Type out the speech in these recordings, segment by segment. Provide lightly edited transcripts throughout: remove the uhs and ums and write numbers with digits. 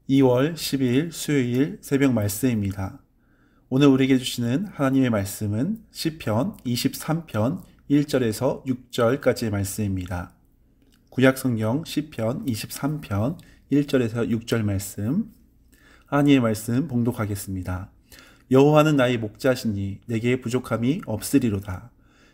2월 12일 수요일 새벽 말씀입니다. 오늘 우리에게 주시는 하나님의 말씀은 시편 23편 1절에서 6절까지의 말씀입니다. 구약성경 시편 23편 1절에서 6절 말씀, 하나님의 말씀 봉독하겠습니다. 여호와는 나의 목자시니 내게 부족함이 없으리로다.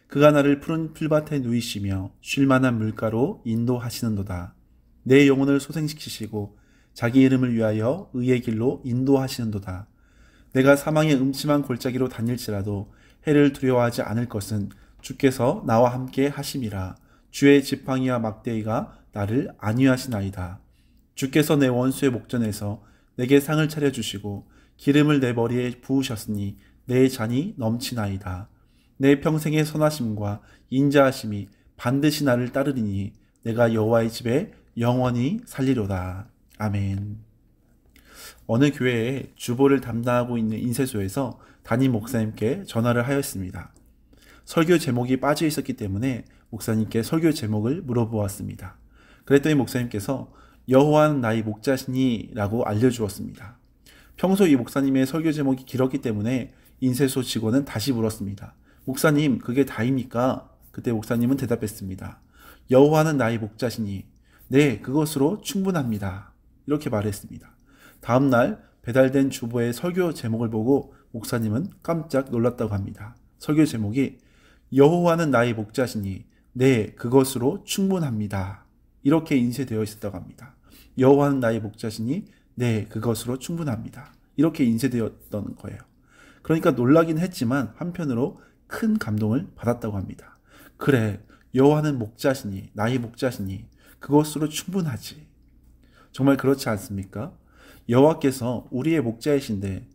그가 나를 푸른 풀밭에 누이시며 쉴만한 물가로 인도하시는도다. 내 영혼을 소생시키시고 자기 이름을 위하여 의의 길로 인도하시는도다. 내가 사망의 음침한 골짜기로 다닐지라도 해를 두려워하지 않을 것은 주께서 나와 함께 하심이라. 주의 지팡이와 막대기가 나를 안위하시나이다. 주께서 내 원수의 목전에서 내게 상을 차려주시고 기름을 내 머리에 부으셨으니 내 잔이 넘치나이다. 내 평생의 선하심과 인자하심이 반드시 나를 따르리니 내가 여호와의 집에 영원히 살리로다. 아멘. 어느 교회에 주보를 담당하고 있는 인쇄소에서 담임 목사님께 전화를 하였습니다. 설교 제목이 빠져 있었기 때문에 목사님께 설교 제목을 물어보았습니다. 그랬더니 목사님께서 여호와는 나의 목자시니 라고 알려주었습니다. 평소 이 목사님의 설교 제목이 길었기 때문에 인쇄소 직원은 다시 물었습니다. 목사님, 그게 다입니까? 그때 목사님은 대답했습니다. 여호와는 나의 목자시니 네, 그것으로 충분합니다. 이렇게 말했습니다. 다음날 배달된 주보의 설교 제목을 보고 목사님은 깜짝 놀랐다고 합니다. 설교 제목이 여호와는 나의 목자시니 네, 그것으로 충분합니다. 이렇게 인쇄되어 있었다고 합니다. 여호와는 나의 목자시니 네, 그것으로 충분합니다. 이렇게 인쇄되었던 거예요. 그러니까 놀라긴 했지만 한편으로 큰 감동을 받았다고 합니다. 그래, 여호와는 목자시니 나의 목자시니 그것으로 충분하지. 정말 그렇지 않습니까? 여호와께서 우리의 목자이신데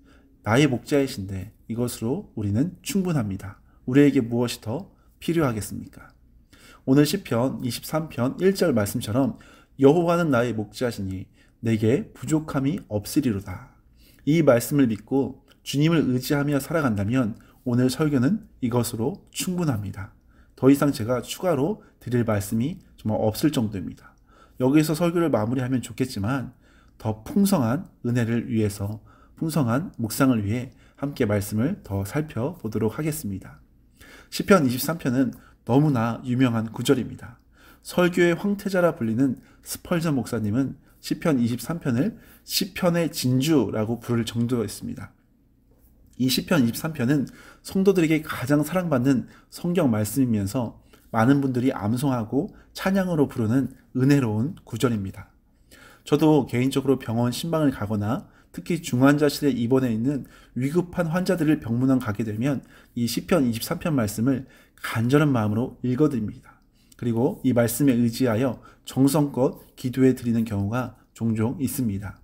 나의 목자이신데 이것으로 우리는 충분합니다. 우리에게 무엇이 더 필요하겠습니까? 오늘 시편 23편 1절 말씀처럼 여호와는 나의 목자시니 내게 부족함이 없으리로다. 이 말씀을 믿고 주님을 의지하며 살아간다면 오늘 설교는 이것으로 충분합니다. 더 이상 제가 추가로 드릴 말씀이 정말 없을 정도입니다. 여기서 설교를 마무리하면 좋겠지만 더 풍성한 은혜를 위해서 풍성한 묵상을 위해 함께 말씀을 더 살펴보도록 하겠습니다. 시편 23편은 너무나 유명한 구절입니다. 설교의 황태자라 불리는 스펄전 목사님은 시편 23편을 시편의 진주라고 부를 정도였습니다. 이 시편 23편은 성도들에게 가장 사랑받는 성경 말씀이면서 많은 분들이 암송하고 찬양으로 부르는 은혜로운 구절입니다. 저도 개인적으로 병원 신방을 가거나 특히 중환자실에 입원해 있는 위급한 환자들을 병문안 가게 되면 이 시편 23편 말씀을 간절한 마음으로 읽어드립니다. 그리고 이 말씀에 의지하여 정성껏 기도해 드리는 경우가 종종 있습니다.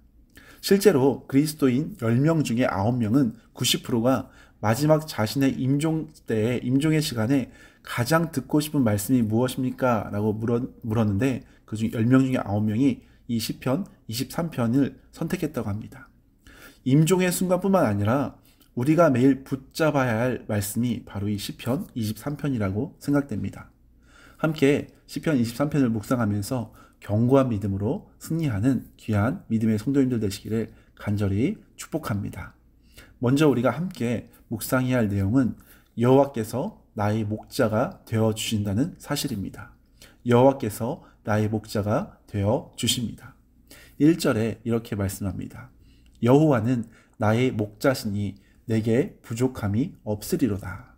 실제로 그리스도인 10명 중에 9명은 90%가 마지막 자신의 임종의 시간에 가장 듣고 싶은 말씀이 무엇입니까? 라고 물었는데 그중 10명 중에 9명이 이 시편 23편을 선택했다고 합니다. 임종의 순간뿐만 아니라 우리가 매일 붙잡아야 할 말씀이 바로 이 시편 23편이라고 생각됩니다. 함께 시편 23편을 묵상하면서 견고한 믿음으로 승리하는 귀한 믿음의 성도님들 되시기를 간절히 축복합니다. 먼저 우리가 함께 묵상해야 할 내용은 여호와께서 나의 목자가 되어 주신다는 사실입니다. 여호와께서 나의 목자가 되어 주십니다. 1절에 이렇게 말씀합니다. 여호와는 나의 목자시니 내게 부족함이 없으리로다.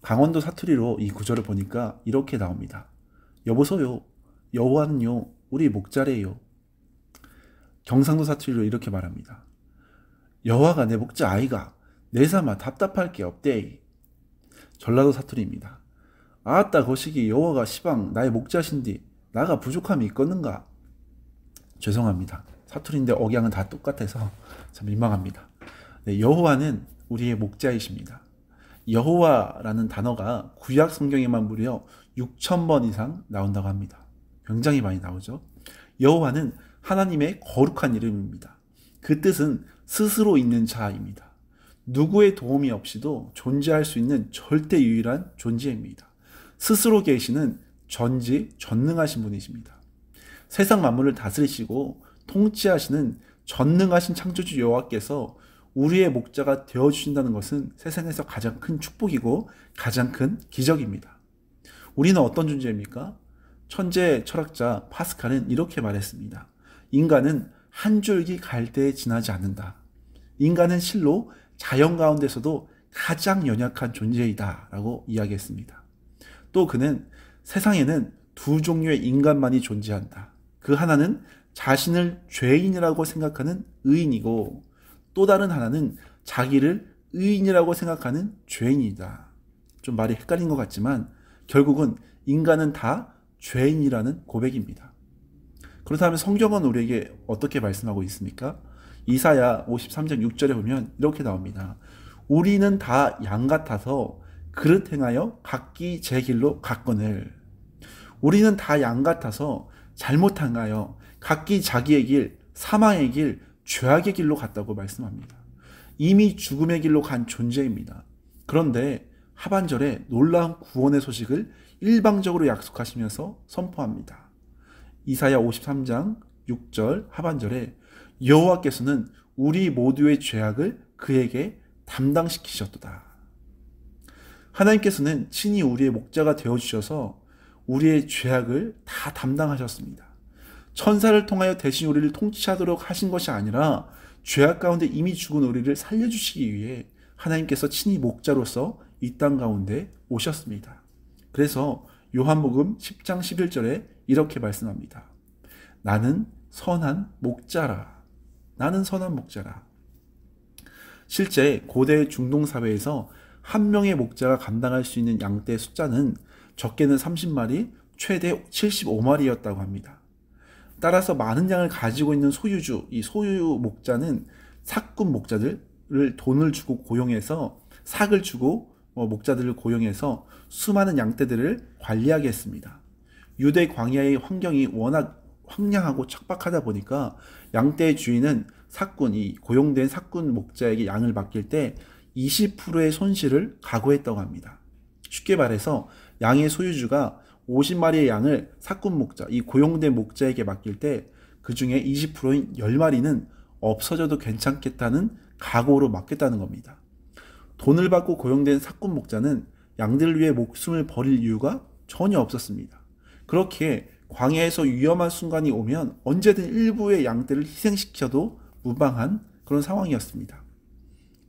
강원도 사투리로 이 구절을 보니까 이렇게 나옵니다. 여보소요, 여호와는요 우리 목자래요. 경상도 사투리로 이렇게 말합니다. 여호와가 내 목자 아이가 내삼아 답답할 게 없대. 전라도 사투리입니다. 아따 거시기 여호와가 시방 나의 목자신디 나가 부족함이 있겠는가? 죄송합니다. 사투리인데 억양은 다 똑같아서 참 민망합니다. 네, 여호와는 우리의 목자이십니다. 여호와라는 단어가 구약 성경에만 무려 6,000번 이상 나온다고 합니다. 굉장히 많이 나오죠. 여호와는 하나님의 거룩한 이름입니다. 그 뜻은 스스로 있는 자입니다. 누구의 도움이 없이도 존재할 수 있는 절대 유일한 존재입니다. 스스로 계시는 전지전능하신 분이십니다. 세상 만물을 다스리시고 통치하시는 전능하신 창조주 여호와께서 우리의 목자가 되어주신다는 것은 세상에서 가장 큰 축복이고 가장 큰 기적입니다. 우리는 어떤 존재입니까? 천재 철학자 파스칼은 이렇게 말했습니다. 인간은 한 줄기 갈대에 지나지 않는다. 인간은 실로 자연 가운데서도 가장 연약한 존재이다 라고 이야기했습니다. 또 그는 세상에는 두 종류의 인간만이 존재한다. 그 하나는 자신을 죄인이라고 생각하는 의인이고 또 다른 하나는 자기를 의인이라고 생각하는 죄인이다. 좀 말이 헷갈린 것 같지만 결국은 인간은 다 죄인이라는 고백입니다. 그렇다면 성경은 우리에게 어떻게 말씀하고 있습니까? 이사야 53장 6절에 보면 이렇게 나옵니다. 우리는 다 양 같아서 그릇 행하여 각기 제 길로 갔거늘. 우리는 다 양 같아서 잘못 행하여 각기 자기의 길, 사망의 길, 죄악의 길로 갔다고 말씀합니다. 이미 죽음의 길로 간 존재입니다. 그런데 하반절에 놀라운 구원의 소식을 일방적으로 약속하시면서 선포합니다. 이사야 53장 6절 하반절에 여호와께서는 우리 모두의 죄악을 그에게 담당시키셨도다. 하나님께서는 친히 우리의 목자가 되어주셔서 우리의 죄악을 다 담당하셨습니다. 천사를 통하여 대신 우리를 통치하도록 하신 것이 아니라 죄악 가운데 이미 죽은 우리를 살려주시기 위해 하나님께서 친히 목자로서 이 땅 가운데 오셨습니다. 그래서 요한복음 10장 11절에 이렇게 말씀합니다. 나는 선한 목자라. 나는 선한 목자라. 실제 고대 중동 사회에서 한 명의 목자가 감당할 수 있는 양떼의 숫자는 적게는 30마리, 최대 75마리였다고 합니다. 따라서 많은 양을 가지고 있는 소유주, 이 소유 목자는 삭군 목자들을 돈을 주고 고용해서 삭을 주고 목자들을 고용해서 수많은 양떼들을 관리하게 했습니다. 유대 광야의 환경이 워낙 황량하고 척박하다 보니까 양떼의 주인은 삭군, 이 고용된 삭군 목자에게 양을 맡길 때 20%의 손실을 각오했다고 합니다. 쉽게 말해서 양의 소유주가 50마리의 양을 삭군 목자, 이 고용된 목자에게 맡길 때 그 중에 20%인 10마리는 없어져도 괜찮겠다는 각오로 맡겼다는 겁니다. 돈을 받고 고용된 삭군 목자는 양들을 위해 목숨을 버릴 이유가 전혀 없었습니다. 그렇게 광야에서 위험한 순간이 오면 언제든 일부의 양떼를 희생시켜도 무방한 그런 상황이었습니다.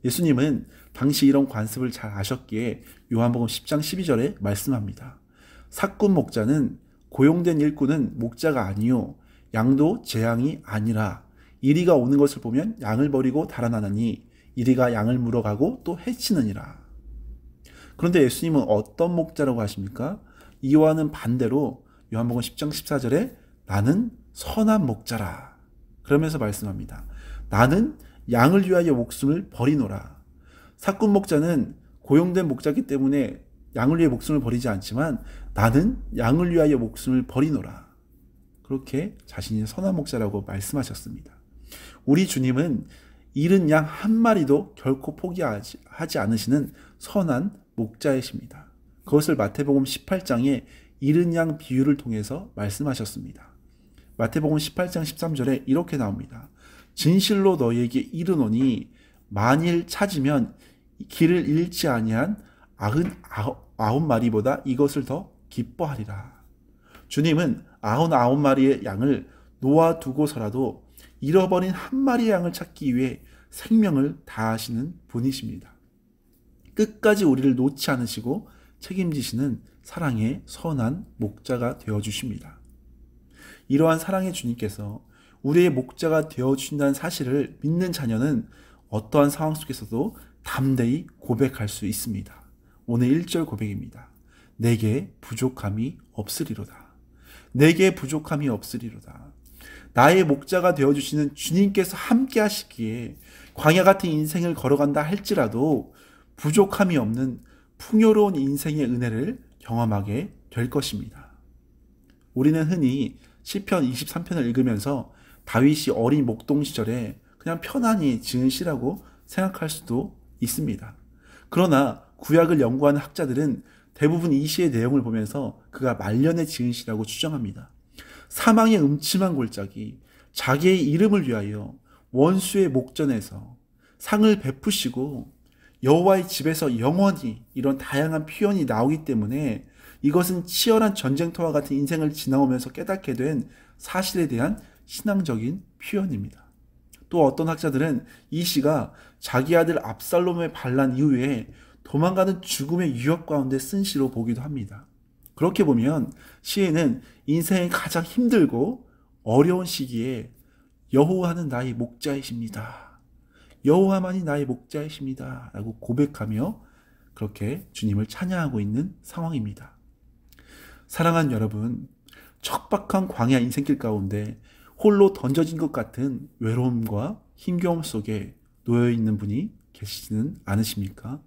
예수님은 당시 이런 관습을 잘 아셨기에 요한복음 10장 12절에 말씀합니다. 삭군 목자는 고용된 일꾼은 목자가 아니요 양도 제 양이 아니라 이리가 오는 것을 보면 양을 버리고 달아나느니 이리가 양을 물어가고 또 해치느니라. 그런데 예수님은 어떤 목자라고 하십니까? 이와는 반대로 요한복음 10장 14절에 나는 선한 목자라. 그러면서 말씀합니다. 나는 양을 위하여 목숨을 버리노라. 삭군 목자는 고용된 목자이기 때문에 양을 위해 목숨을 버리지 않지만 나는 양을 위하여 목숨을 버리노라. 그렇게 자신이 선한 목자라고 말씀하셨습니다. 우리 주님은 잃은 양 한 마리도 결코 포기하지 않으시는 선한 목자이십니다. 그것을 마태복음 18장에 잃은 양 비유를 통해서 말씀하셨습니다. 마태복음 18장 13절에 이렇게 나옵니다. 진실로 너희에게 이르노니 만일 찾으면 길을 잃지 아니한 99마리보다 이것을 더 기뻐하리라. 주님은 99마리의 양을 놓아두고서라도 잃어버린 한 마리의 양을 찾기 위해 생명을 다하시는 분이십니다. 끝까지 우리를 놓지 않으시고 책임지시는 사랑의 선한 목자가 되어주십니다. 이러한 사랑의 주님께서 우리의 목자가 되어주신다는 사실을 믿는 자녀는 어떠한 상황 속에서도 담대히 고백할 수 있습니다. 오늘 1절 고백입니다. 내게 부족함이 없으리로다. 내게 부족함이 없으리로다. 나의 목자가 되어주시는 주님께서 함께 하시기에 광야 같은 인생을 걸어간다 할지라도 부족함이 없는 풍요로운 인생의 은혜를 경험하게 될 것입니다. 우리는 흔히 시편 23편을 읽으면서 다윗이 어린 목동 시절에 그냥 편안히 지은 시라고 생각할 수도 있습니다. 그러나 구약을 연구하는 학자들은 대부분 이 시의 내용을 보면서 그가 말년에 지은 시라고 추정합니다. 사망의 음침한 골짜기, 자기의 이름을 위하여 원수의 목전에서 상을 베푸시고 여호와의 집에서 영원히 이런 다양한 표현이 나오기 때문에 이것은 치열한 전쟁터와 같은 인생을 지나오면서 깨닫게 된 사실에 대한 신앙적인 표현입니다. 또 어떤 학자들은 이 시가 자기 아들 압살롬의 반란 이후에 도망가는 죽음의 위협 가운데 쓴 시로 보기도 합니다. 그렇게 보면 시에는 인생이 가장 힘들고 어려운 시기에 여호와는 나의 목자이십니다. 여호와만이 나의 목자이십니다. 라고 고백하며 그렇게 주님을 찬양하고 있는 상황입니다. 사랑하는 여러분, 척박한 광야 인생길 가운데 홀로 던져진 것 같은 외로움과 힘겨움 속에 놓여 있는 분이 계시지는 않으십니까?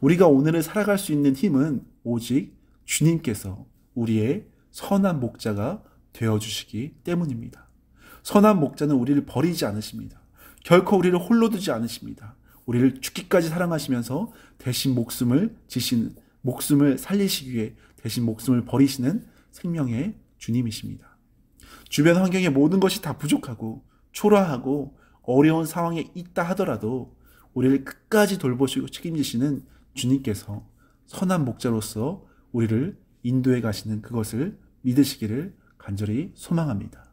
우리가 오늘을 살아갈 수 있는 힘은 오직 주님께서 우리의 선한 목자가 되어주시기 때문입니다. 선한 목자는 우리를 버리지 않으십니다. 결코 우리를 홀로 두지 않으십니다. 우리를 죽기까지 사랑하시면서 대신 목숨을 살리시기 위해 대신 목숨을 버리시는 생명의 주님이십니다. 주변 환경의 모든 것이 다 부족하고 초라하고 어려운 상황에 있다 하더라도 우리를 끝까지 돌보시고 책임지시는 주님께서 선한 목자로서 우리를 인도해 가시는 그것을 믿으시기를 간절히 소망합니다.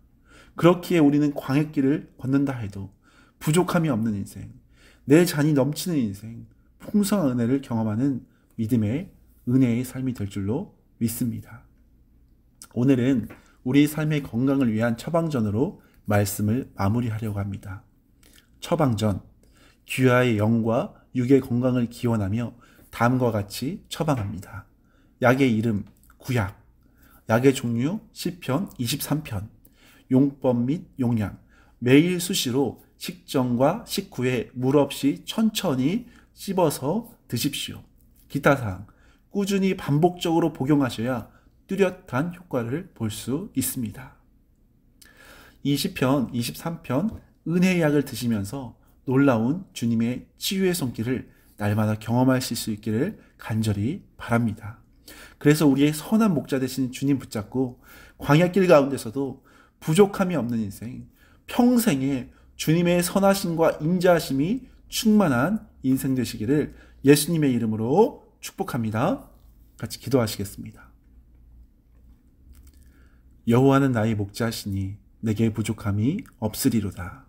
그렇기에 우리는 광야길을 걷는다 해도 부족함이 없는 인생, 내 잔이 넘치는 인생, 풍성한 은혜를 경험하는 믿음의 은혜의 삶이 될 줄로 믿습니다. 오늘은 우리 삶의 건강을 위한 처방전으로 말씀을 마무리하려고 합니다. 처방전, 귀하의 영과 육의 건강을 기원하며 다음과 같이 처방합니다. 약의 이름, 구약, 약의 종류, 시편 23편, 용법 및 용량, 매일 수시로 식전과 식후에 물 없이 천천히 씹어서 드십시오. 기타 사항, 꾸준히 반복적으로 복용하셔야 뚜렷한 효과를 볼 수 있습니다. 이 시편 23편 은혜의 약을 드시면서 놀라운 주님의 치유의 손길을 날마다 경험하실 수 있기를 간절히 바랍니다. 그래서 우리의 선한 목자 되신 주님 붙잡고 광야길 가운데서도 부족함이 없는 인생, 평생에 주님의 선하심과 인자하심이 충만한 인생 되시기를 예수님의 이름으로 축복합니다. 같이 기도하시겠습니다. 여호와는 나의 목자시니 내게 부족함이 없으리로다.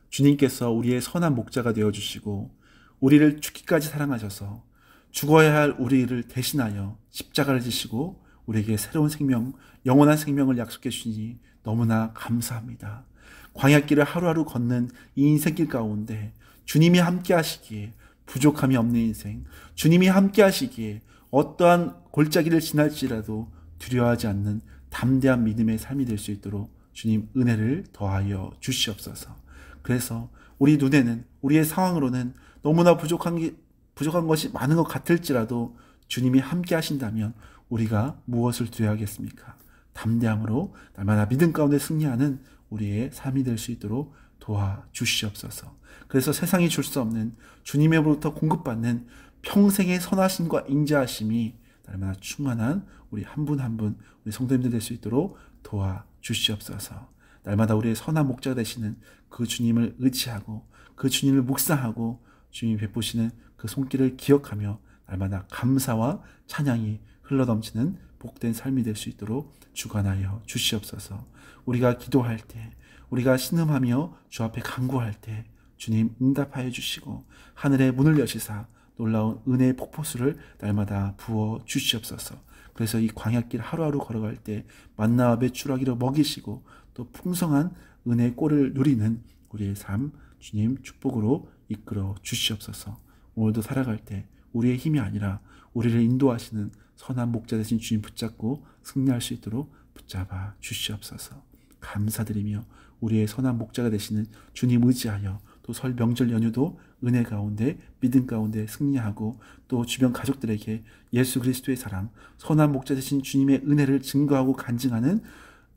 주님께서 우리의 선한 목자가 되어주시고 우리를 죽기까지 사랑하셔서 죽어야 할 우리를 대신하여 십자가를 지시고 우리에게 새로운 생명, 영원한 생명을 약속해 주시니 너무나 감사합니다. 광야길을 하루하루 걷는 이 인생길 가운데 주님이 함께 하시기에 부족함이 없는 인생, 주님이 함께 하시기에 어떠한 골짜기를 지날지라도 두려워하지 않는 담대한 믿음의 삶이 될 수 있도록 주님 은혜를 더하여 주시옵소서. 그래서 우리 눈에는, 우리의 상황으로는 너무나 부족한 것이 많은 것 같을지라도 주님이 함께 하신다면 우리가 무엇을 두려워하겠습니까? 담대함으로 날마다 믿음 가운데 승리하는 우리의 삶이 될 수 있도록 도와주시옵소서. 그래서 세상이 줄 수 없는 주님으로부터 공급받는 평생의 선하심과 인자하심이 날마다 충만한 우리 한 분 한 분 우리 성도님들 될 수 있도록 도와주시옵소서. 날마다 우리의 선한 목자가 되시는 그 주님을 의지하고 그 주님을 묵상하고 주님이 베푸시는 그 손길을 기억하며 날마다 감사와 찬양이 흘러넘치는 복된 삶이 될 수 있도록 주관하여 주시옵소서. 우리가 기도할 때, 우리가 신음하며 주 앞에 간구할 때 주님 응답하여 주시고 하늘의 문을 여시사 놀라운 은혜의 폭포수를 날마다 부어 주시옵소서. 그래서 이 광야길 하루하루 걸어갈 때 만나와 배추라기로 먹이시고 또 풍성한 은혜의 꼴을 누리는 우리의 삶 주님 축복으로 이끌어 주시옵소서. 오늘도 살아갈 때 우리의 힘이 아니라 우리를 인도하시는 선한 목자 되신 주님 붙잡고 승리할 수 있도록 붙잡아 주시옵소서. 감사드리며 우리의 선한 목자가 되시는 주님 의지하여 또 설 명절 연휴도 은혜 가운데 믿음 가운데 승리하고 또 주변 가족들에게 예수 그리스도의 사랑, 선한 목자 되신 주님의 은혜를 증거하고 간증하는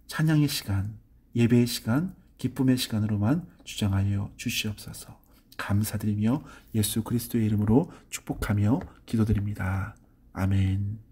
찬양의 시간, 예배의 시간, 기쁨의 시간으로만 주장하여 주시옵소서. 감사드리며 예수 그리스도의 이름으로 축복하며 기도드립니다. 아멘.